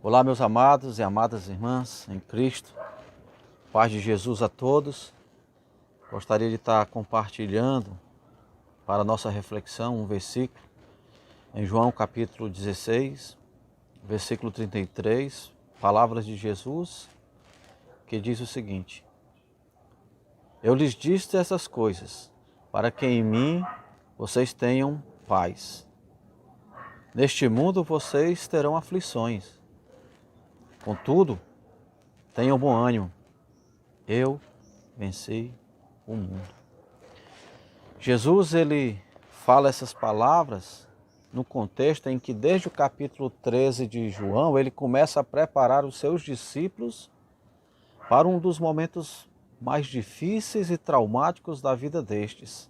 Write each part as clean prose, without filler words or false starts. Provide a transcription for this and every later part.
Olá, meus amados e amadas irmãs em Cristo, paz de Jesus a todos. Gostaria de estar compartilhando para a nossa reflexão um versículo em João capítulo 16, versículo 33, palavras de Jesus, que diz o seguinte: Eu lhes disse essas coisas, para que em mim vocês tenham paz. Neste mundo vocês terão aflições. Contudo, tenham bom ânimo. Eu venci o mundo. Jesus, ele fala essas palavras no contexto em que desde o capítulo 13 de João, ele começa a preparar os seus discípulos para um dos momentos mais difíceis e traumáticos da vida destes.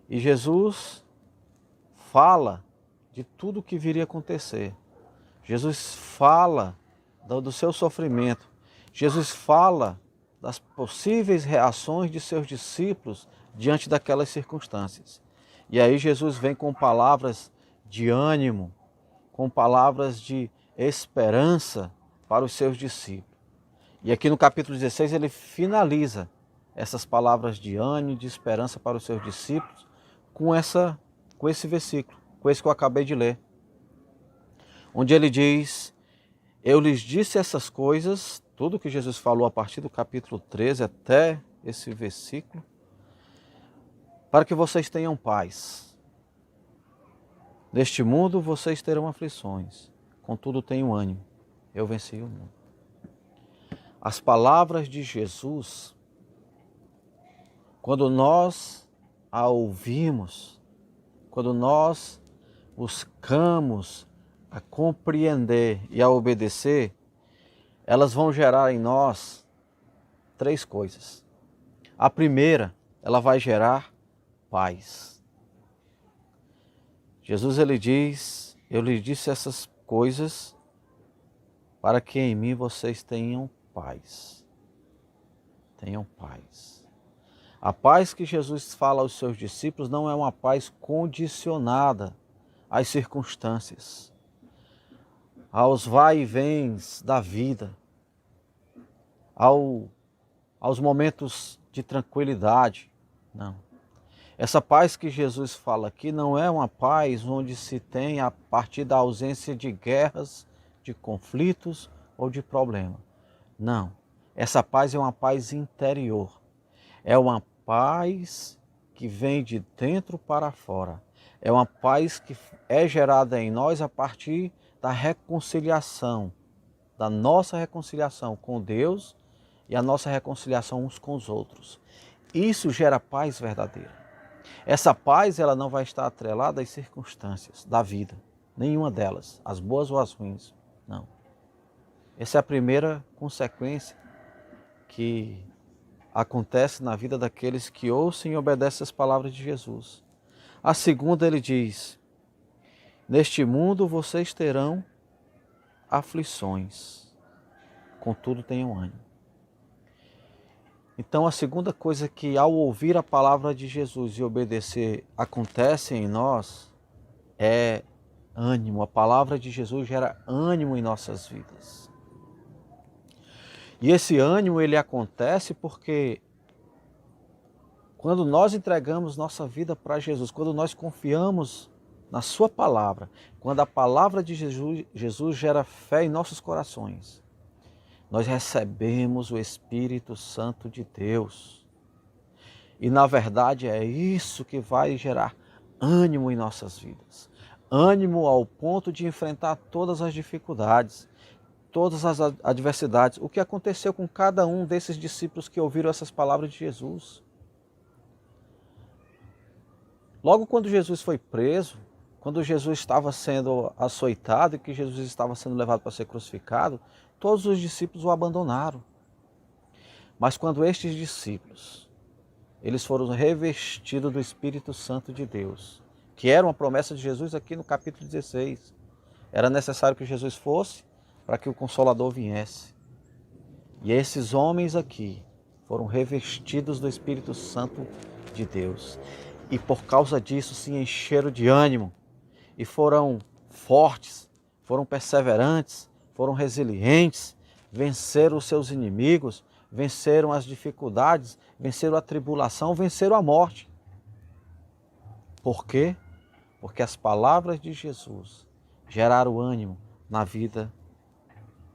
E Jesus fala de tudo o que viria a acontecer. Jesus fala do seu sofrimento. Jesus fala das possíveis reações de seus discípulos diante daquelas circunstâncias. E aí Jesus vem com palavras de ânimo, com palavras de esperança para os seus discípulos. E aqui no capítulo 16 ele finaliza essas palavras de ânimo, de esperança para os seus discípulos com esse versículo, com esse que eu acabei de ler, onde ele diz: eu lhes disse essas coisas, tudo que Jesus falou a partir do capítulo 13 até esse versículo, para que vocês tenham paz. Neste mundo vocês terão aflições, contudo tenham ânimo, eu venci o mundo. As palavras de Jesus, quando nós a ouvimos, quando nós buscamos a compreender e a obedecer, elas vão gerar em nós três coisas. A primeira, ela vai gerar paz. Jesus, ele diz: eu lhes disse essas coisas para que em mim vocês tenham paz. Tenham paz. A paz que Jesus fala aos seus discípulos não é uma paz condicionada às circunstâncias, aos vai e vens da vida, aos momentos de tranquilidade. Não. Essa paz que Jesus fala aqui não é uma paz onde se tem a partir da ausência de guerras, de conflitos ou de problema. Não. Essa paz é uma paz interior. É uma paz que vem de dentro para fora. É uma paz que é gerada em nós a partir da reconciliação, da nossa reconciliação com Deus e a nossa reconciliação uns com os outros. Isso gera paz verdadeira. Essa paz, ela não vai estar atrelada às circunstâncias da vida, nenhuma delas, as boas ou as ruins, não. Essa é a primeira consequência que acontece na vida daqueles que ouvem e obedecem as palavras de Jesus. A segunda, ele diz: neste mundo vocês terão aflições, contudo tenham ânimo. Então a segunda coisa que ao ouvir a palavra de Jesus e obedecer acontece em nós é ânimo. A palavra de Jesus gera ânimo em nossas vidas. E esse ânimo ele acontece porque quando nós entregamos nossa vida para Jesus, quando nós confiamos na sua palavra, quando a palavra de Jesus gera fé em nossos corações, nós recebemos o Espírito Santo de Deus. E na verdade é isso que vai gerar ânimo em nossas vidas. Ânimo ao ponto de enfrentar todas as dificuldades, todas as adversidades. O que aconteceu com cada um desses discípulos que ouviram essas palavras de Jesus? Logo quando Jesus foi preso, quando Jesus estava sendo açoitado e que Jesus estava sendo levado para ser crucificado, todos os discípulos o abandonaram. Mas quando estes discípulos, eles foram revestidos do Espírito Santo de Deus, que era uma promessa de Jesus aqui no capítulo 16, era necessário que Jesus fosse para que o Consolador viesse. E esses homens aqui foram revestidos do Espírito Santo de Deus. E por causa disso se encheram de ânimo e foram fortes, foram perseverantes, foram resilientes, venceram os seus inimigos, venceram as dificuldades, venceram a tribulação, venceram a morte. Por quê? Porque as palavras de Jesus geraram ânimo na vida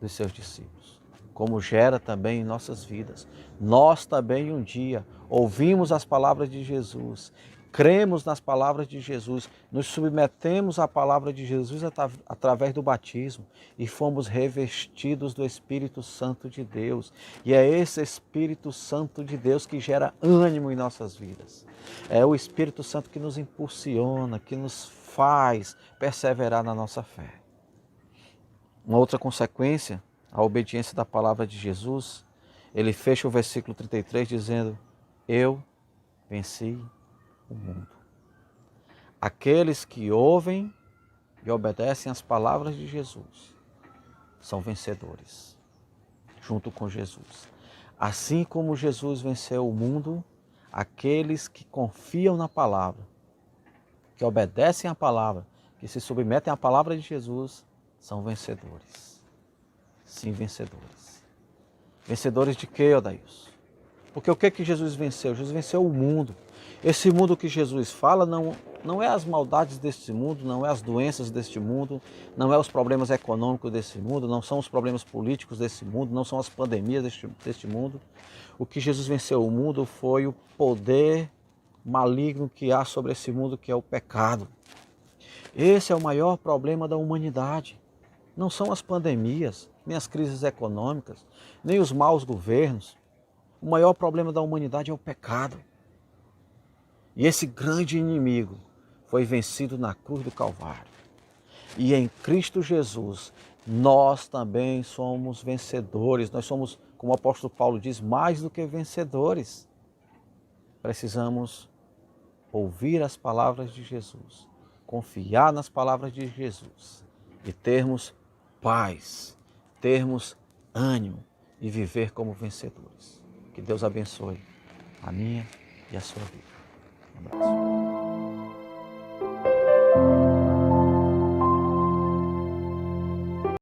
dos seus discípulos, como gera também em nossas vidas. Nós também um dia ouvimos as palavras de Jesus, cremos nas palavras de Jesus, nos submetemos à palavra de Jesus através do batismo e fomos revestidos do Espírito Santo de Deus. E é esse Espírito Santo de Deus que gera ânimo em nossas vidas. É o Espírito Santo que nos impulsiona, que nos faz perseverar na nossa fé. Uma outra consequência, a obediência da palavra de Jesus, ele fecha o versículo 33 dizendo: eu venci o mundo. Aqueles que ouvem e obedecem às palavras de Jesus são vencedores, junto com Jesus. Assim como Jesus venceu o mundo, aqueles que confiam na palavra, que obedecem à palavra, que se submetem à palavra de Jesus, são vencedores. Sim, vencedores. Vencedores de quê, Odailson? Porque o que Jesus venceu? Jesus venceu o mundo. Esse mundo que Jesus fala não é as maldades deste mundo, não é as doenças deste mundo, não é os problemas econômicos desse mundo, não são os problemas políticos desse mundo, não são as pandemias deste mundo. O que Jesus venceu o mundo foi o poder maligno que há sobre esse mundo, que é o pecado. Esse é o maior problema da humanidade. Não são as pandemias, nem as crises econômicas, nem os maus governos. O maior problema da humanidade é o pecado. E esse grande inimigo foi vencido na cruz do Calvário. E em Cristo Jesus, nós também somos vencedores. Nós somos, como o apóstolo Paulo diz, mais do que vencedores. Precisamos ouvir as palavras de Jesus, confiar nas palavras de Jesus e termos paz, termos ânimo e viver como vencedores. Que Deus abençoe a minha e a sua vida. Um abraço.